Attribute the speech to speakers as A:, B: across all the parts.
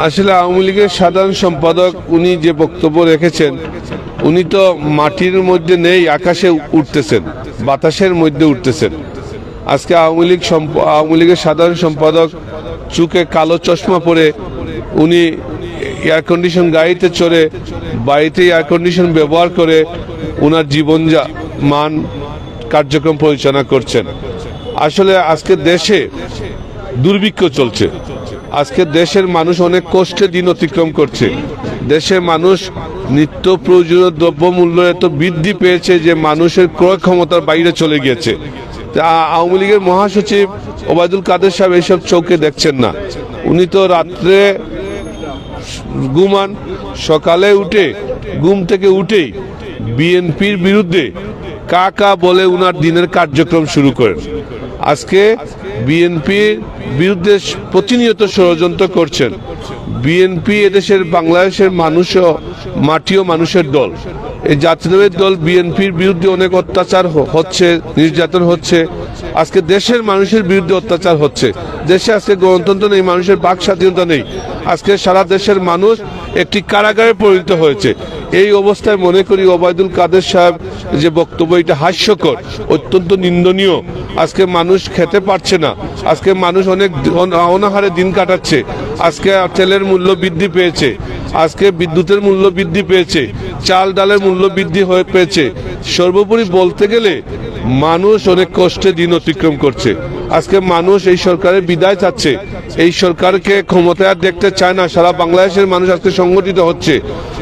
A: আসলে আওয়ামী লীগের সাধারণ সম্পাদক উনি যে বক্তব্য রেখেছেন, উনি তো মাটির মধ্যে নেই, আকাশে উঠতেছেন, বাতাসের মধ্যে উঠতেছেন। আজকে আওয়ামী লীগের সাধারণ সম্পাদক চুকে কালো চশমা পরে উনি এয়ার কন্ডিশন গাড়িতে চড়ে বাড়িতে এয়ার কন্ডিশন ব্যবহার করে ওনার জীবন মান কার্যক্রম পরিচালনা করছেন। আসলে আজকে দেশে দুর্ভিক্ষ চলছে, আজকে দেশের মানুষ অনেক কষ্টে দিন অতিক্রম করছে। দেশের মানুষ নিত্য প্রয়োজনীয় দ্রব্যমূল্য এত বৃদ্ধি পেয়েছে যে মানুষের ক্রয় ক্ষমতার বাইরে চলে গিয়েছে। আওয়ামী লীগের মহাসচিব ওবায়দুল কাদের সাহেব এইসব চোখে দেখছেন না। উনি তো রাত্রে ঘুমান, সকালে উঠে ঘুম থেকে উঠেই বিএনপির বিরুদ্ধে কা বলে উনার দিনের কার্যক্রম শুরু করেন। আজকে বিএনপির বিরুদ্ধে প্রতিনিয়ত ষড়যন্ত্র করছেন। বিএনপি এদেশের বাংলাদেশের মানুষ মাটিও মানুষের দল। এই জাতীয়তাবাদী দল বিএনপির বিরুদ্ধে অনেক অত্যাচার হচ্ছে, নির্যাতন হচ্ছে। আজকে দেশের মানুষের বিরুদ্ধে অত্যাচার হচ্ছে। দেশে আজকে গণতন্ত্র নেই, মানুষের বাক স্বাধীনতা নেই। আজকে সারা দেশের মানুষ একটি কারাগারে পরিণত হয়েছে। এই অবস্থায় মনে করি ওবায়দুল কাদের সাহেব যে বক্তব্য, এটা হাস্যকর, অত্যন্ত নিন্দনীয়। আজকে মানুষ খেতে পারছে না, আজকে মানুষ অনেক অনাহারে দিন কাটাচ্ছে। আজকে তেলের মূল্য বৃদ্ধি পেয়েছে, আজকে বিদ্যুতের মূল্য বৃদ্ধি পেয়েছে, চাল ডালের মূল্য বৃদ্ধি হয়ে পেয়েছে। সর্বোপরি বলতে গেলে মানুষ অনেক কষ্টে দিন অতিক্রম করছে। আজকে মানুষ এই সরকারের বিদায় চাচ্ছে, এই সরকারকে ক্ষমতায় আর দেখতে চায় না। সারা বাংলাদেশের মানুষ আজকে সংগঠিত হচ্ছে।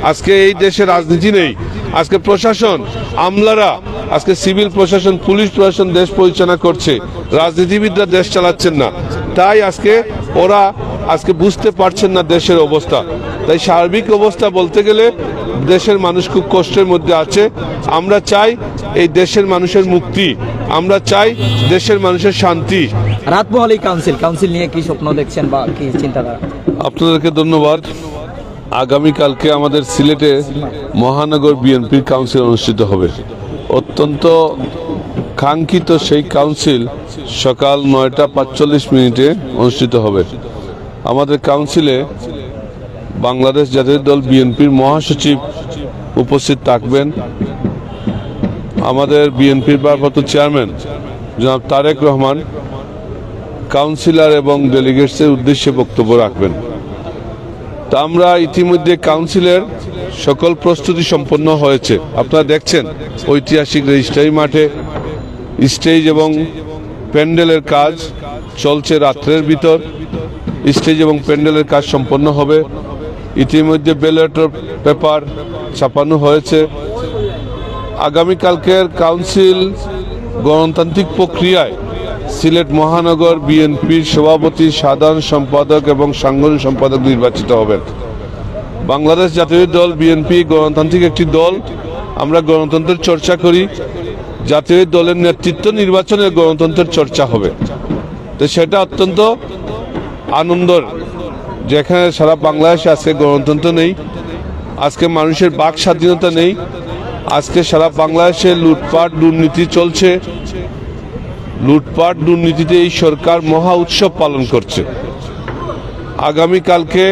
A: আজকে এই দেশে রাজনীতি নেই, আজকে প্রশাসন আমলারা, আজকে সিভিল প্রশাসন, পুলিশ প্রশাসন দেশ পরিচালনা করছে, রাজনীতিবিদরা দেশ চালাচ্ছেন না। তাই আজকে ওরা বুঝতে পারছেন না দেশের অবস্থা। তাই সার্বিক অবস্থা বলতে গেলে দেশের মানুষ খুব কষ্টের মধ্যে আছে। আমরা চাই এই দেশের মানুষের মুক্তি, আমরা চাই দেশের মানুষের শান্তি।
B: রাতমহল কাউন্সিল নিয়ে কি স্বপ্ন দেখছেন বা কি চিন্তাধারা?
A: আপনাদেরকে ধন্যবাদ। আগামীকালকে আমাদের সিলেটে মহানগর বিএনপির কাউন্সিল অনুষ্ঠিত হবে। অত্যন্ত কাঙ্ক্ষিত সেই কাউন্সিল সকাল 9টা 45 অনুষ্ঠিত হবে। আমাদের কাউন্সিলে বাংলাদেশ জাতীয় দল বিএনপির মহাসচিব উপস্থিত থাকবেন। আমাদের বিএনপির ভারপ্রাপ্ত চেয়ারম্যান জনাব তারেক রহমান কাউন্সিলর এবং ডেলিগেটসের উদ্দেশ্যে বক্তব্য রাখবেন। তা আমরা ইতিমধ্যে কাউন্সিলের সকল প্রস্তুতি সম্পন্ন হয়েছে। আপনারা দেখছেন ঐতিহাসিক রেজিস্ট্রারি মাঠে স্টেজ এবং প্যান্ডেলের কাজ চলছে। রাত্রের ভিতর স্টেজ এবং প্যান্ডেলের কাজ সম্পন্ন হবে। ইতিমধ্যে ব্যালট পেপার ছাপানো হয়েছে। আগামীকালকের কাউন্সিল গণতান্ত্রিক প্রক্রিয়ায় সিলেট মহানগর বিএনপির সভাপতি, সাধারণ সম্পাদক এবং সাংগঠনিক সম্পাদক নির্বাচিত হবেন। বাংলাদেশ জাতীয় দল বিএনপি গণতান্ত্রিক একটি দল। আমরা গণতন্ত্রের চর্চা করি। জাতীয় দলের নেতৃত্ব নির্বাচনে গণতন্ত্রের চর্চা হবে। তো সেটা অত্যন্ত আনন্দের, যেখানে সারা বাংলাদেশে আজকে গণতন্ত্র নেই, আজকে মানুষের বাক স্বাধীনতা নেই, আজকে সারা বাংলাদেশে লুটপাট দুর্নীতি চলছে। লুটপাট দুর্নীতিতে এই সরকার মহা উৎসব পালন করছে। আগামীকালকে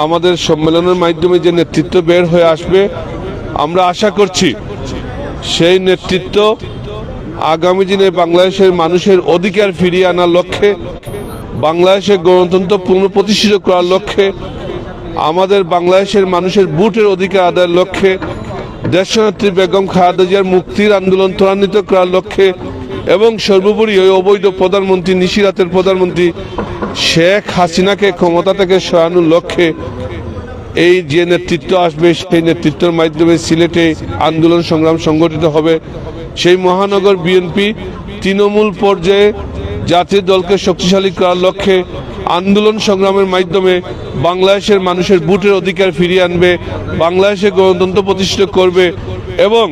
A: আমাদের সম্মেলনের মাধ্যমে যে নেতৃত্ব বের হয়ে আসবে, আমরা আশা করছি সেই নেতৃত্ব আগামী দিনে বাংলাদেশের মানুষের অধিকার ফিরিয়ে আনার লক্ষ্যে, বাংলাদেশের গণতন্ত্র পুনঃপ্রতিষ্ঠিত করার লক্ষ্যে, আমাদের বাংলাদেশের মানুষের ভোটের অধিকার আদায়ের লক্ষ্যে, দেশনেত্রী বেগম খালেদা জিয়ার মুক্তির আন্দোলন ত্বরান্বিত করার লক্ষ্যে এবং সর্বোপরি ওই অবৈধ প্রধানমন্ত্রী, নিশিরাতের প্রধানমন্ত্রী শেখ হাসিনাকে ক্ষমতা থেকে সরানোর লক্ষ্যে এই যে নেতৃত্ব আসবে, সেই নেতৃত্বের মাধ্যমে সিলেটে আন্দোলন সংগ্রাম সংগঠিত হবে। সেই মহানগর বিএনপি তৃণমূল পর্যায়ে জাতীয় দলকে শক্তিশালী করার লক্ষ্যে আন্দোলন সংগ্রামের মাধ্যমে বাংলাদেশের মানুষের ভোটের অধিকার ফিরিয়ে আনবে, বাংলাদেশে গণতন্ত্র প্রতিষ্ঠিত করবে এবং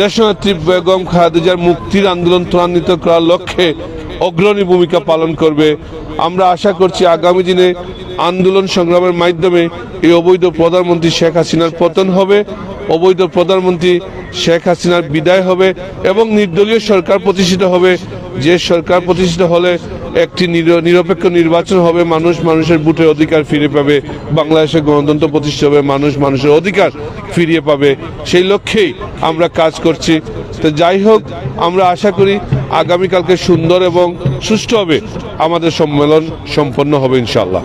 A: দেশনেত্রী বেগম খালেদা জিয়ার মুক্তির আন্দোলন ত্বরান্বিত করার লক্ষ্যে অগ্রণী ভূমিকা পালন করবে। আমরা আশা করছি আগামী দিনে আন্দোলন সংগ্রামের মাধ্যমে এই অবৈধ প্রধানমন্ত্রী শেখ হাসিনার পতন হবে, অবৈধ প্রধানমন্ত্রী শেখ হাসিনার বিদায় হবে এবং নির্দলীয় সরকার প্রতিষ্ঠিত হবে। যে সরকার প্রতিষ্ঠিত হলে একটি নিরপেক্ষ নির্বাচন হবে, মানুষের ভোটের অধিকার ফিরে পাবে, বাংলাদেশের গণতন্ত্র প্রতিষ্ঠা হবে, মানুষের অধিকার ফিরিয়ে পাবে, সেই লক্ষ্যেই আমরা কাজ করছি। তো যাই হোক, আমরা আশা করি আগামীকালকে সুন্দর এবং সুষ্ঠুভাবে আমাদের সম্মেলন সম্পন্ন হবে ইনশাআল্লাহ।